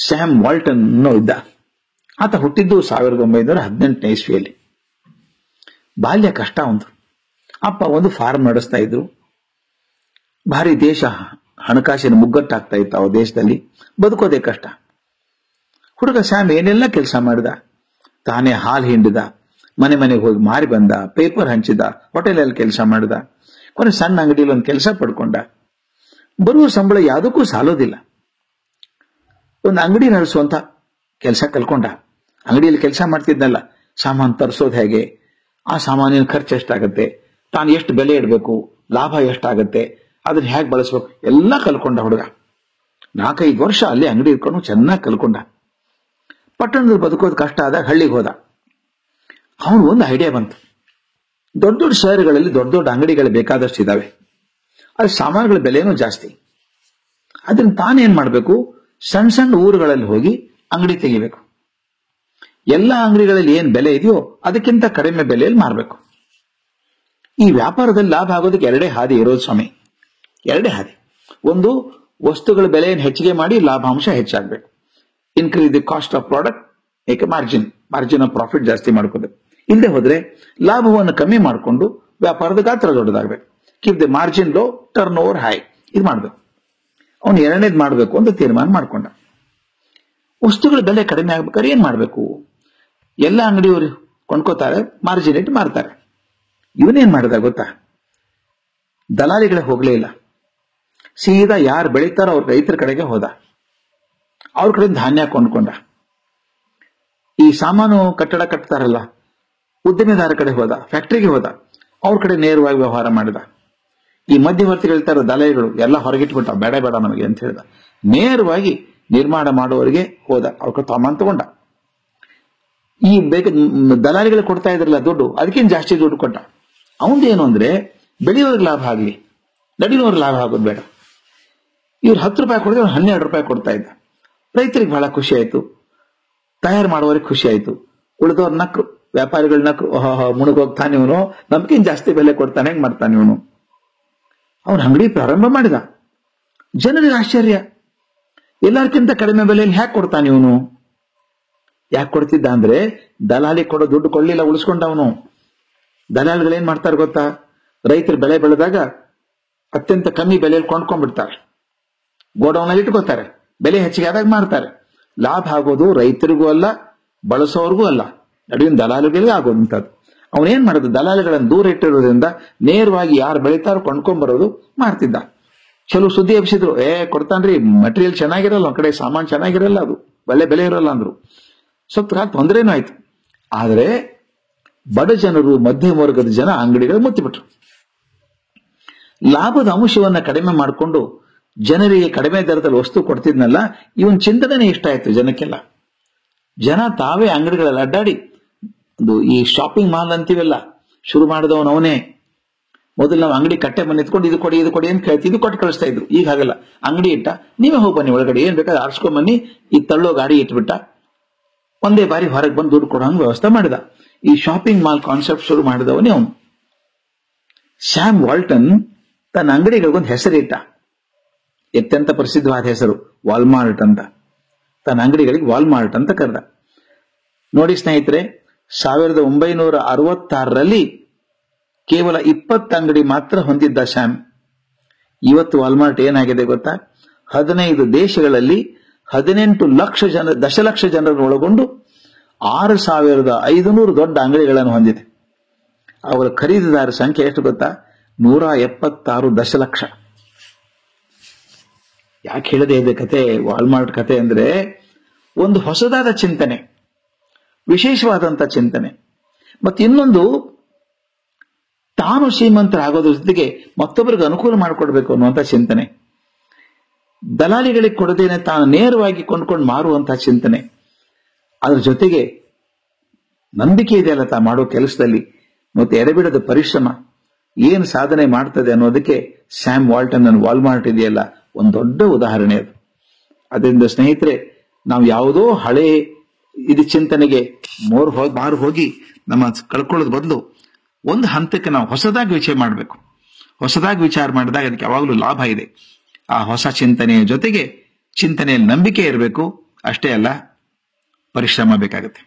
Sam Walton ಇದ್ದ. ಆತ ಹುಟ್ಟಿದ್ದು 1918ನೇ ಇಸ್ವಿಯಲ್ಲಿ. ಬಾಲ್ಯ ಕಷ್ಟ ಒಂದು. ಅಪ್ಪ ಒಂದು ಫಾರ್ಮ್ ನಡೆಸ್ತಾ ಇದ್ರು. ಭಾರಿ ದೇಶ ಹಣಕಾಸಿನ ಮುಗ್ಗಟ್ಟಾಗ್ತಾ ಇತ್ತು ಆ ದೇಶದಲ್ಲಿ. ಬದುಕೋದೇ ಕಷ್ಟ. ಹುಡುಗ ಸ್ಯಾಮ್ ಏನೆಲ್ಲ ಕೆಲಸ ಮಾಡಿದ. ತಾನೇ ಹಾಲು ಹಿಂಡಿದ, ಮನೆ ಮನೆಗೆ ಹೋಗಿ ಮಾರಿ ಬಂದ, ಪೇಪರ್ ಹಂಚಿದ, ಹೋಟೆಲಲ್ಲಿ ಕೆಲಸ ಮಾಡಿದ, ಕೊನೆ ಸಣ್ಣ ಅಂಗಡಿಯಲ್ಲಿ ಒಂದು ಕೆಲಸ ಪಡ್ಕೊಂಡ. ಬರುವ ಸಂಬಳ ಯಾವುದಕ್ಕೂ ಸಾಲೋದಿಲ್ಲ. ಒಂದು ಅಂಗಡಿ ನಡೆಸುವಂತ ಕೆಲಸ ಕಲ್ಕೊಂಡ. ಅಂಗಡಿಯಲ್ಲಿ ಕೆಲಸ ಮಾಡ್ತಿದ್ನಲ್ಲ, ಸಾಮಾನು ತರಿಸೋದು ಹೇಗೆ, ಆ ಸಾಮಾನಿನ ಖರ್ಚು ಎಷ್ಟಾಗತ್ತೆ, ತಾನು ಎಷ್ಟು ಬೆಲೆ ಇಡಬೇಕು, ಲಾಭ ಎಷ್ಟಾಗತ್ತೆ, ಅದನ್ನ ಹೇಗೆ ಬಳಸ್ಬೇಕು ಎಲ್ಲ ಕಲ್ಕೊಂಡ ಹುಡುಗ. 4-5 ವರ್ಷ ಅಲ್ಲಿ ಅಂಗಡಿ ಇಟ್ಕೊಂಡು ಚೆನ್ನಾಗಿ ಕಲ್ಕೊಂಡ. ಪಟ್ಟಣದಲ್ಲಿ ಬದುಕೋದು ಕಷ್ಟ ಆದಾಗ ಹಳ್ಳಿಗೆ ಹೋದ. ಅವನು ಒಂದು ಐಡಿಯಾ ಬಂತು. ದೊಡ್ಡ ದೊಡ್ಡ ಶಹರಗಳಲ್ಲಿ ದೊಡ್ಡ ದೊಡ್ಡ ಅಂಗಡಿಗಳು ಬೇಕಾದಷ್ಟು ಇದಾವೆ. ಅದು ಸಾಮಾನುಗಳ ಬೆಲೆನೂ ಜಾಸ್ತಿ. ಅದನ್ನ ತಾನೇನ್ ಮಾಡಬೇಕು, ಸಣ್ಣ ಸಣ್ಣ ಊರುಗಳಲ್ಲಿ ಹೋಗಿ ಅಂಗಡಿ ತೆಗಿಬೇಕು. ಎಲ್ಲ ಅಂಗಡಿಗಳಲ್ಲಿ ಏನ್ ಬೆಲೆ ಇದೆಯೋ ಅದಕ್ಕಿಂತ ಕಡಿಮೆ ಬೆಲೆಯಲ್ಲಿ ಮಾರಬೇಕು. ಈ ವ್ಯಾಪಾರದಲ್ಲಿ ಲಾಭ ಆಗೋದಕ್ಕೆ ಎರಡೇ ಹಾದಿ ಇರೋದು ಸ್ವಾಮಿ. ಎರಡೇ ಹಾದಿ. ಒಂದು, ವಸ್ತುಗಳ ಬೆಲೆಯನ್ನು ಹೆಚ್ಚಿಗೆ ಮಾಡಿ ಲಾಭಾಂಶ ಹೆಚ್ಚಾಗಬೇಕು. Increase the cost of product, ಏಕೆ ಮಾರ್ಜಿನ್ ಆಫ್ ಪ್ರಾಫಿಟ್ ಜಾಸ್ತಿ ಮಾಡ್ಕೋಬೇಕು. ಇಲ್ಲದೆ ಹೋದ್ರೆ ಲಾಭವನ್ನು ಕಮ್ಮಿ ಮಾಡಿಕೊಂಡು ವ್ಯಾಪಾರದ ಗಾತ್ರ ದೊಡ್ಡದಾಗಬೇಕು. Keep the margin low, turnover high. ಇದು ಮಾಡಬೇಕು. ಅವನು ಎರಡನೇದು ಮಾಡಬೇಕು ಅಂತ ತೀರ್ಮಾನ ಮಾಡ್ಕೊಂಡ. ವಸ್ತುಗಳ ಬೆಲೆ ಕಡಿಮೆ ಆಗ್ಬೇಕಾದ್ರೆ ಏನ್ ಮಾಡಬೇಕು? ಎಲ್ಲ ಅಂಗಡಿಯವರು ಕೊಂಡ್ಕೋತಾರೆ, ಮಾರ್ಜಿನ್ ಇಟ್ಟು ಮಾರ್ತಾರೆ. ಇವನೇನ್ ಮಾಡಿದ ಗೊತ್ತಾ? ದಲಾಲಿಗಳೇ ಹೋಗ್ಲೇ ಇಲ್ಲ. ಸೀದಾ ಯಾರು ಬೆಳೀತಾರೋ ಅವ್ರ ರೈತರ ಕಡೆಗೆ ಹೋದ. ಅವ್ರ ಕಡೆಯಿಂದ ಧಾನ್ಯ ಕೊಂಡ್ಕೊಂಡ. ಈ ಸಾಮಾನು ಕಟ್ಟಡ ಕಟ್ತಾರಲ್ಲ, ಉದ್ದಿಮೆದಾರ ಕಡೆ ಹೋದ, ಫ್ಯಾಕ್ಟರಿಗೆ ಹೋದ, ಅವ್ರ ಕಡೆ ನೇರವಾಗಿ ವ್ಯವಹಾರ ಮಾಡಿದ. ಈ ಮಧ್ಯವರ್ತಿಗಳಿರ್ತಾರ ದಲಾಲಿಗಳು ಎಲ್ಲ ಹೊರಗಿಟ್ಬಿಟ್ಟ, ಬೇಡ ಬೇಡ ನಮಗೆ ಅಂತ ಹೇಳಿದ. ನೇರವಾಗಿ ನಿರ್ಮಾಣ ಮಾಡುವವರಿಗೆ ಹೋದ, ಅವ್ರ ಸಾಮಾನು ತಗೊಂಡ. ಈ ದಲಾಲಿಗಳು ಕೊಡ್ತಾ ಇದ್ರಲ್ಲ ದುಡ್ಡು, ಅದಕ್ಕಿಂತ ಜಾಸ್ತಿ ದುಡ್ಡು ಕೊಟ್ಟ. ಅವನದೇನು ಅಂದ್ರೆ ಬೆಳೆಯೋರ್ಗೆ ಲಾಭ ಆಗ್ಲಿ, ನಡಿನೋರ್ಗೆ ಲಾಭ ಆಗೋದು ಬೇಡ. ಇವ್ರು 10 ರೂಪಾಯಿ ಕೊಡಿದ್ರೆ 12 ರೂಪಾಯಿ ಕೊಡ್ತಾ ಇದ್ದ. ರೈತರಿಗೆ ಬಹಳ ಖುಷಿ ಆಯ್ತು, ತಯಾರು ಮಾಡುವವರಿಗೆ ಖುಷಿ ಆಯ್ತು, ಉಳಿದವ್ರ ನಕ್ರು, ವ್ಯಾಪಾರಿಗಳ ನಕ್ರು. ಮುಣಗೋಗ್ತಾನೆ ಇವನು, ನಮ್ಗಿಂತ ಜಾಸ್ತಿ ಬೆಲೆ ಕೊಡ್ತಾನೆ, ಹೆಂಗ್ ಮಾಡ್ತಾನೆ ಇವನು. ಅವನ ಅಂಗಡಿ ಪ್ರಾರಂಭ ಮಾಡಿದ. ಜನರಿಗೆ ಆಶ್ಚರ್ಯ, ಎಲ್ಲರಿಗಿಂತ ಕಡಿಮೆ ಬೆಲೆಯಲ್ಲಿ ಹ್ಯಾಕ್ ಕೊಡ್ತಾನೆ ಇವನು. ಯಾಕೆ ಕೊಡ್ತಿದ್ದ ಅಂದ್ರೆ ದಲಾಲಿ ಕೊಡೋ ದುಡ್ಡು ಕೊಳ್ಳಿಲ್ಲ, ಉಳಿಸ್ಕೊಂಡ ಅವನು. ದಲಾಲಿಗಳೇನ್ ಮಾಡ್ತಾರೆ ಗೊತ್ತಾ? ರೈತರು ಬೆಳೆ ಬೆಳೆದಾಗ ಅತ್ಯಂತ ಕಮ್ಮಿ ಬೆಲೆಯಲ್ಲಿ ಕೊಂಡ್ಕೊಂಡ್ಬಿಡ್ತಾರೆ, ಗೋಡೌನಲ್ಲಿ ಇಟ್ಕೋತಾರೆ, ಬೆಲೆ ಹೆಚ್ಚಿಗೆ ಆದಾಗ ಮಾರ್ತಾರೆ. ಲಾಭ ಆಗೋದು ರೈತರಿಗೂ ಅಲ್ಲ, ಬಳಸೋರ್ಗೂ ಅಲ್ಲ, ನಡುವಿನ ದಲಾಲಿಗಳಿಗೆ ಆಗೋದಂಥದ್ದು. ಅವನೇನ್ ಮಾಡೋದು, ದಲಾಲಿಗಳನ್ನು ದೂರ ಇಟ್ಟಿರೋದ್ರಿಂದ ನೇರವಾಗಿ ಯಾರು ಬೆಳೀತಾರೋ ಕೊಂಡ್ಕೊಂಡ್ಬರೋದು, ಮಾರ್ತಿದ್ದ. ಕೆಲವು ಸುದ್ದಿ ಎಬ್ಸಿದ್ರು, ಕೊಡ್ತಾನ್ರಿ, ಮಟೀರಿಯಲ್ ಚೆನ್ನಾಗಿರಲ್ಲ, ಒಂದ್ ಕಡೆ ಸಾಮಾನು ಚೆನ್ನಾಗಿರಲ್ಲ, ಅದು ಬೆಲೆ ಇರಲ್ಲ ಅಂದ್ರು. ಸ್ವಲ್ಪ ತೊಂದರೆನೂ ಆಯ್ತು. ಆದ್ರೆ ಬಡ ಜನರು, ಮಧ್ಯಮ ವರ್ಗದ ಜನ ಅಂಗಡಿಗಳು ಮುತ್ತಿಬಿಟ್ರು. ಲಾಭದ ಅಂಶವನ್ನ ಕಡಿಮೆ ಮಾಡಿಕೊಂಡು ಜನರಿಗೆ ಕಡಿಮೆ ದರದಲ್ಲಿ ವಸ್ತು ಕೊಡ್ತಿದ್ನಲ್ಲ, ಇವನ್ ಚಿಂತನೆ ಇಷ್ಟ ಆಯ್ತು ಜನಕ್ಕೆಲ್ಲ. ಜನ ತಾವೇ ಅಂಗಡಿಗಳಲ್ಲಿ ಅಡ್ಡಾಡಿ, ಈ ಶಾಪಿಂಗ್ ಮಾಲ್ ಅಂತೀವಲ್ಲ, ಶುರು ಮಾಡಿದವನು ಅವನೇ. ಮೊದಲು ನಾವು ಅಂಗಡಿ ಕಟ್ಟೆ ಮನೆ ಎತ್ಕೊಂಡು ಇದು ಕೊಡಿ ಅಂತ ಕೇಳ್ತಿದ್ದು, ಕೊಟ್ಟು ಕಳಿಸ್ತಾ ಇದ್ರು. ಈಗ ಹಾಗಲ್ಲ, ಅಂಗಡಿ ಇಟ್ಟ, ನೀವೇ ಹೋಗಿ ಬನ್ನಿ ಒಳಗಡೆ, ಏನ್ ಬೇಕಾದ್ರೆ ಆರಿಸ್ಕೊಂಡ್ ಬನ್ನಿ, ಈ ತಳ್ಳೋ ಗಾಡಿ ಇಟ್ಬಿಟ್ಟ, ಒಂದೇ ಬಾರಿ ಹೊರಗೆ ಬಂದು ದುಡ್ಡು ಕೊಡೋ ಹಂಗೆ ವ್ಯವಸ್ಥೆ ಮಾಡಿದ. ಈ ಶಾಪಿಂಗ್ ಮಾಲ್ ಕಾನ್ಸೆಪ್ಟ್ ಶುರು ಮಾಡಿದವನೇ ಅವನು. ಸ್ಯಾಮ್ ವಾಲ್ಟನ್ ತನ್ನ ಅಂಗಡಿಗಳಿಗೊಂದು ಹೆಸರಿಟ್ಟ, ಅತ್ಯಂತ ಪ್ರಸಿದ್ಧವಾದ ಹೆಸರು, ವಾಲ್ಮಾರ್ಟ್ ಅಂತ. ತನ್ನ ಅಂಗಡಿಗಳಿಗೆ ವಾಲ್ಮಾರ್ಟ್ ಅಂತ ಕರೆದ. ನೋಡಿ ಸ್ನೇಹಿತರೆ, 1966ರಲ್ಲಿ ಕೇವಲ 20 ಅಂಗಡಿ ಮಾತ್ರ ಹೊಂದಿದ್ದ ಸ್ಯಾಮ್. ಇವತ್ತು ವಾಲ್ಮಾರ್ಟ್ ಏನಾಗಿದೆ ಗೊತ್ತಾ? 15 ದೇಶಗಳಲ್ಲಿ 18 ದಶಲಕ್ಷ ಜನರನ್ನು ಒಳಗೊಂಡು 6500 ದೊಡ್ಡ ಅಂಗಡಿಗಳನ್ನು ಹೊಂದಿದೆ. ಅವರ ಖರೀದಿದಾರ ಸಂಖ್ಯೆ ಎಷ್ಟು ಗೊತ್ತಾ? 176 ದಶಲಕ್ಷ. ಯಾಕೆ ಹೇಳಿದೆ ಇದೆ ಕತೆ, ವಾಲ್ಮಾರ್ಟ್ ಕತೆ ಅಂದ್ರೆ? ಒಂದು ಹೊಸದಾದ ಚಿಂತನೆ, ವಿಶೇಷವಾದಂತ ಚಿಂತನೆ, ಮತ್ತೆ ಇನ್ನೊಂದು ತಾನು ಶ್ರೀಮಂತರಾಗೋದ್ರ ಜೊತೆಗೆ ಮತ್ತೊಬ್ಬರಿಗೆ ಅನುಕೂಲ ಮಾಡಿಕೊಡ್ಬೇಕು ಅನ್ನುವಂಥ ಚಿಂತನೆ. ದಲಾಲಿಗಳಿಗೆ ಕೊಡದೇನೆ ತಾನು ನೇರವಾಗಿ ಕೊಂಡ್ಕೊಂಡು ಮಾರುವಂತಹ ಚಿಂತನೆ. ಅದ್ರ ಜೊತೆಗೆ ನಂಬಿಕೆ ಇದೆಯಲ್ಲ ತಾ ಮಾಡೋ ಕೆಲಸದಲ್ಲಿ, ಮತ್ತೆ ಎಡೆಬಿಡದ ಪರಿಶ್ರಮ ಏನು ಸಾಧನೆ ಮಾಡ್ತದೆ ಅನ್ನೋದಕ್ಕೆ ಸ್ಯಾಮ್ ವಾಲ್ಟನ್ ವಾಲ್ಮಾರ್ಟ್ ಇದೆಯಲ್ಲ, ಒಂದು ದೊಡ್ಡ ಉದಾಹರಣೆ ಅದು. ಅದರಿಂದ ಸ್ನೇಹಿತರೆ, ನಾವು ಯಾವುದೋ ಹಳೆ ಚಿಂತನೆಗೆ ಮಾರು ಹೋಗಿ ನಮ್ಮ ಕಳ್ಕೊಳ್ಳೋದ್ ಬದಲು ಒಂದು ಹಂತಕ್ಕೆ ನಾವು ಹೊಸದಾಗಿ ವಿಚಾರ ಮಾಡಬೇಕು. ಹೊಸದಾಗಿ ವಿಚಾರ ಮಾಡಿದಾಗ ಅದಕ್ಕೆ ಯಾವಾಗಲೂ ಲಾಭ ಇದೆ. ಆ ಹೊಸ ಚಿಂತನೆಯ ಜೊತೆಗೆ ಚಿಂತನೆಯಲ್ಲಿ ನಂಬಿಕೆ ಇರಬೇಕು, ಅಷ್ಟೇ ಅಲ್ಲ ಪರಿಶ್ರಮ ಬೇಕಾಗುತ್ತೆ.